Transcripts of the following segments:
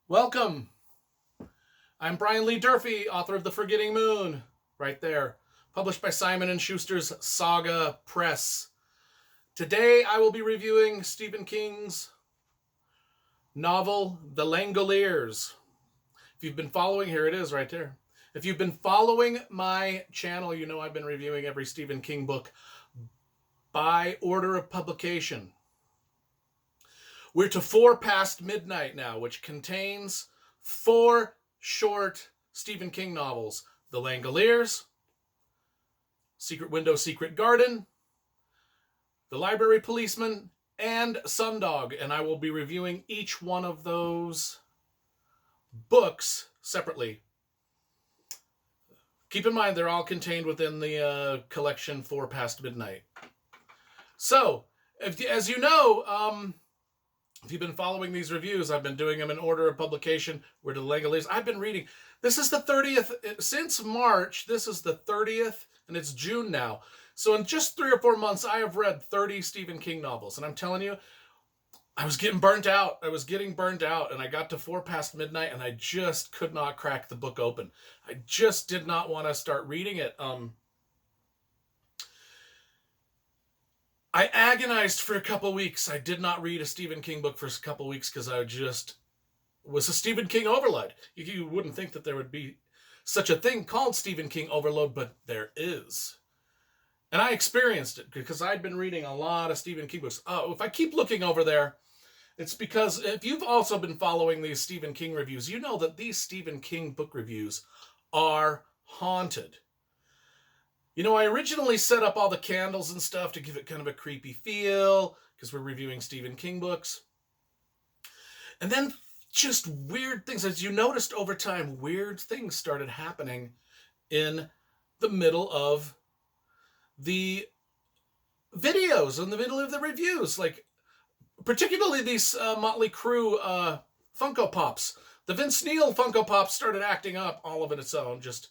Welcome. I'm Brian Lee Durfee, author of The Forgetting Moon, right there, published by Simon & Schuster's Saga Press. Today I will be reviewing Stephen King's novel, The Langoliers. If you've been following, here it is right there. If you've been following my channel, you know I've been reviewing every Stephen King book by order of publication. We're to 4 Past Midnight now, which contains 4 short Stephen King novels: The Langoliers, Secret Window, Secret Garden, The Library Policeman, and Sundog. And I will be reviewing each one of those books separately. Keep in mind, they're all contained within the collection 4 Past Midnight. So, as you know, if you've been following these reviews, I've been doing them in order of publication. We're to the Langoliers. I've been reading. This is the 30th. Since March, this is the 30th, and it's June now. So in just 3 or 4 months, I have read 30 Stephen King novels. And I'm telling you, I was getting burnt out. And I got to 4 Past Midnight, and I just could not crack the book open. I just did not want to start reading it. I agonized for a couple weeks. I did not read a Stephen King book for a couple weeks because I just was a Stephen King overload. You wouldn't think that there would be such a thing called Stephen King overload, but there is. And I experienced it because I'd been reading a lot of Stephen King books. Oh, if I keep looking over there, it's because if you've also been following these Stephen King reviews, you know that these Stephen King book reviews are haunted. You know, I originally set up all the candles and stuff to give it kind of a creepy feel because we're reviewing Stephen King books. And then just weird things. As you noticed over time, weird things started happening in the middle of the videos, in the middle of the reviews. Like, particularly these Motley Crue Funko Pops. The Vince Neil Funko Pops started acting up all of its own, just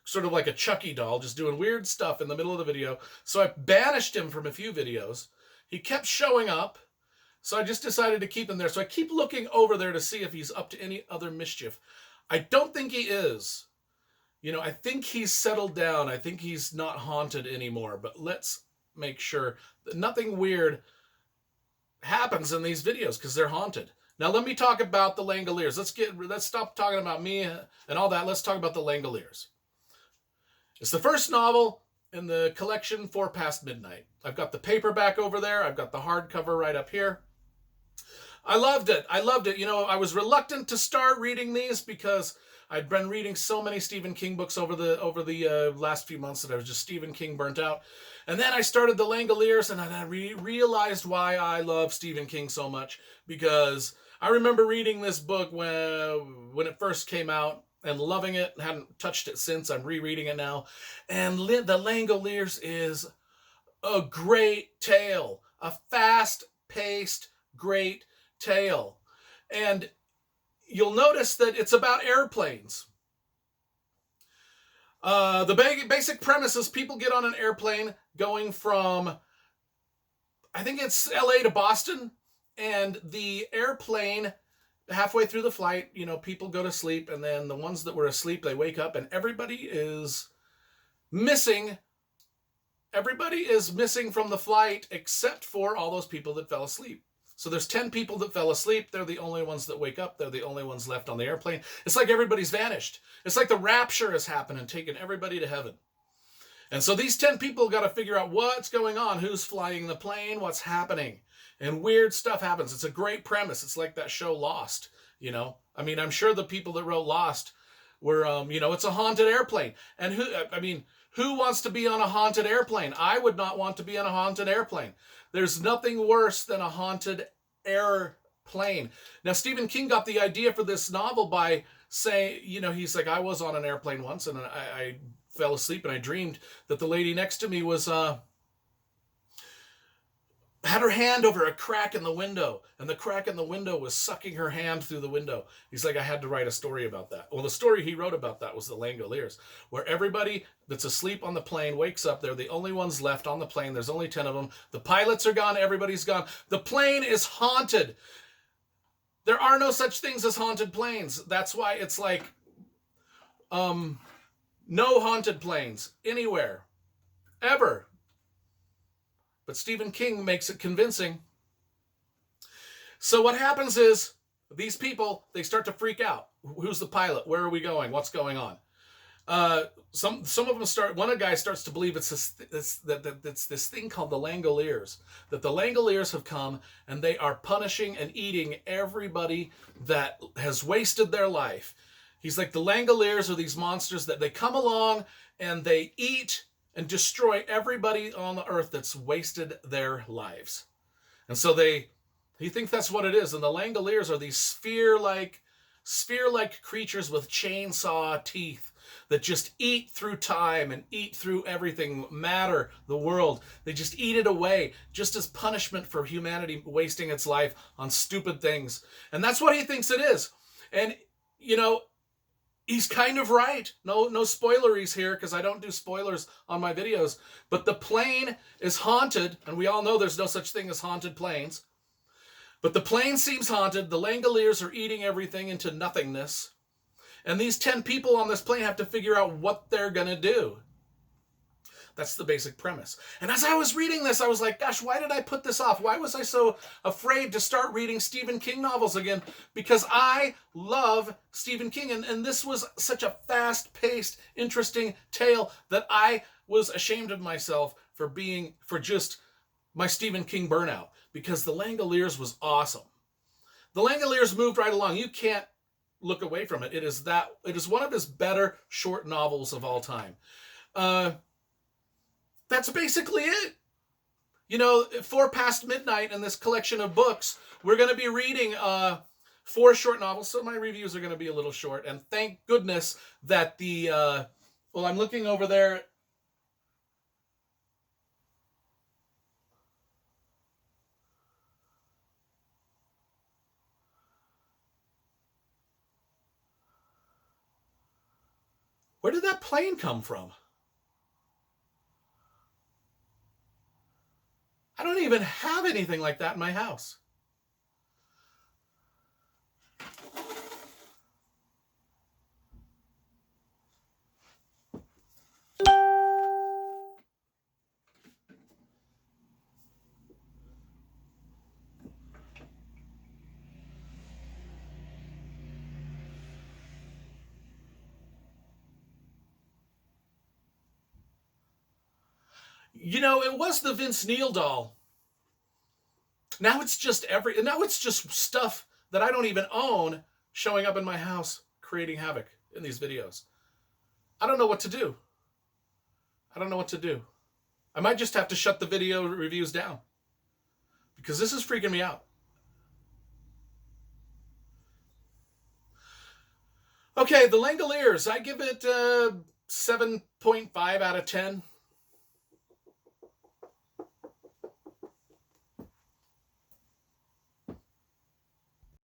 sort of like a Chucky doll, just doing weird stuff in the middle of the video. So I banished him from a few videos. He kept showing up, so I just decided to keep him there. So I keep looking over there to see if he's up to any other mischief. I don't think he is. You know, I think he's settled down. I think he's not haunted anymore. But let's make sure that nothing weird happens in these videos because they're haunted. Now let me talk about the Langoliers. Let's stop talking about me and all that. Let's talk about the Langoliers. It's the first novel in the collection 4 Past Midnight. I've got the paperback over there. I've got the hardcover right up here. I loved it. You know, I was reluctant to start reading these because I'd been reading so many Stephen King books over the last few months that I was just Stephen King burnt out. And then I started the Langoliers, and I realized why I love Stephen King so much, because I remember reading this book when it first came out, and loving it. Haven't touched it since. I'm rereading it now. And the Langoliers is a great tale. A fast-paced, great tale. And you'll notice that it's about airplanes. The basic premise is people get on an airplane going from, I think it's LA to Boston, and the airplane, halfway through the flight, you know, people go to sleep, and then the ones that were asleep, they wake up, and everybody is missing. Everybody is missing from the flight except for all those people that fell asleep. So there's 10 people that fell asleep. They're the only ones that wake up. They're the only ones left on the airplane. It's like everybody's vanished. It's like the rapture has happened and taken everybody to heaven. And so these 10 people got to figure out what's going on, who's flying the plane, what's happening. And weird stuff happens. It's a great premise. It's like that show Lost, you know. I mean, I'm sure the people that wrote Lost were, you know, it's a haunted airplane. And who wants to be on a haunted airplane? I would not want to be on a haunted airplane. There's nothing worse than a haunted airplane. Now, Stephen King got the idea for this novel by saying, you know, he's like, I was on an airplane once, and I fell asleep, and I dreamed that the lady next to me was had her hand over a crack in the window, and the crack in the window was sucking her hand through the window. He's like, I had to write a story about that. Well, the story he wrote about that was the Langoliers, where everybody that's asleep on the plane wakes up. They're the only ones left on the plane. There's only 10 of them. The pilots are gone. Everybody's gone. The plane is haunted. There are no such things as haunted planes. That's why it's like, no haunted planes anywhere, ever. But Stephen King makes it convincing. So what happens is these people, they start to freak out. Who's the pilot? Where are we going? What's going on? Some of them start. One guy starts to believe it's this thing called the Langoliers. That the Langoliers have come and they are punishing and eating everybody that has wasted their life. He's like, the Langoliers are these monsters that they come along and they eat and destroy everybody on the earth that's wasted their lives. And so he thinks that's what it is. And the Langoliers are these sphere-like creatures with chainsaw teeth that just eat through time and eat through everything, matter, the world. They just eat it away, just as punishment for humanity wasting its life on stupid things. And that's what he thinks it is. And, he's kind of right. No spoileries here, because I don't do spoilers on my videos. But the plane is haunted, and we all know there's no such thing as haunted planes. But the plane seems haunted. The Langoliers are eating everything into nothingness. And these 10 people on this plane have to figure out what they're going to do. That's the basic premise. And as I was reading this, I was like, gosh, why did I put this off? Why was I so afraid to start reading Stephen King novels again? Because I love Stephen King. And this was such a fast-paced, interesting tale that I was ashamed of myself for just my Stephen King burnout. Because The Langoliers was awesome. The Langoliers moved right along. You can't look away from it. It is one of his better short novels of all time. That's basically it. 4 past midnight in this collection of books, we're going to be reading 4 short novels, so my reviews are going to be a little short. And thank goodness that I'm looking over there. Where did that plane come from? I don't even have anything like that in my house. It was the Vince Neil doll. Now it's just stuff that I don't even own showing up in my house, creating havoc in these videos. I don't know what to do. I might just have to shut the video reviews down, because this is freaking me out. Okay, The Langoliers, I give it 7.5 out of 10.